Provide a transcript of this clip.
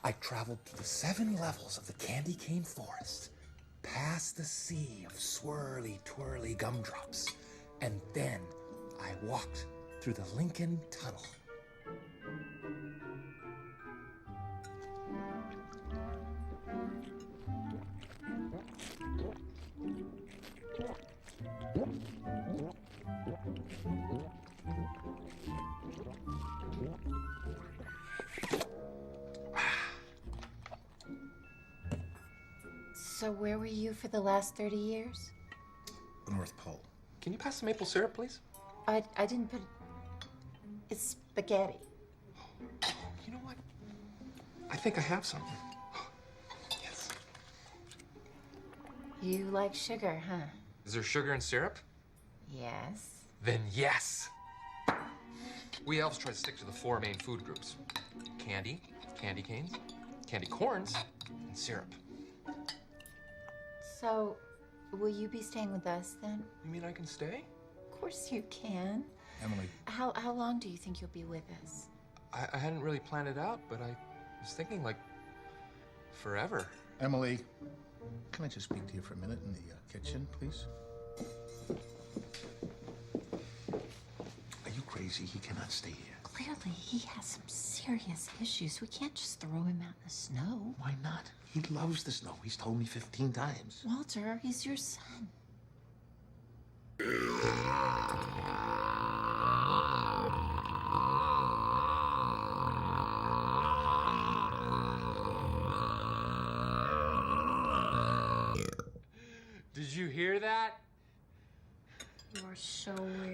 I traveled through the 7 levels of the candy cane forest, past the sea of swirly, twirly gumdrops, and then I walked through the Lincoln Tunnel. So where were you for the last 30 years? The North Pole. Can you pass the maple syrup, please? I didn't put... It's spaghetti. You know what? I think I have something. Yes. You like sugar, huh? Is there sugar in syrup? Yes. Then yes. We elves try to stick to the 4 main food groups. Candy, candy canes, candy corns, and syrup. So, will you be staying with us then? You mean I can stay? Of course you can. Emily. How long do you think you'll be with us? I hadn't really planned it out, but I was thinking like forever. Emily, can I just speak to you for a minute in the kitchen, please? Are you crazy? He cannot stay here. Clearly, he has some serious issues. We can't just throw him out in the snow. Why not? He loves the snow. He's told me 15 times. Walter, he's your son. Did you hear that? You're so weird.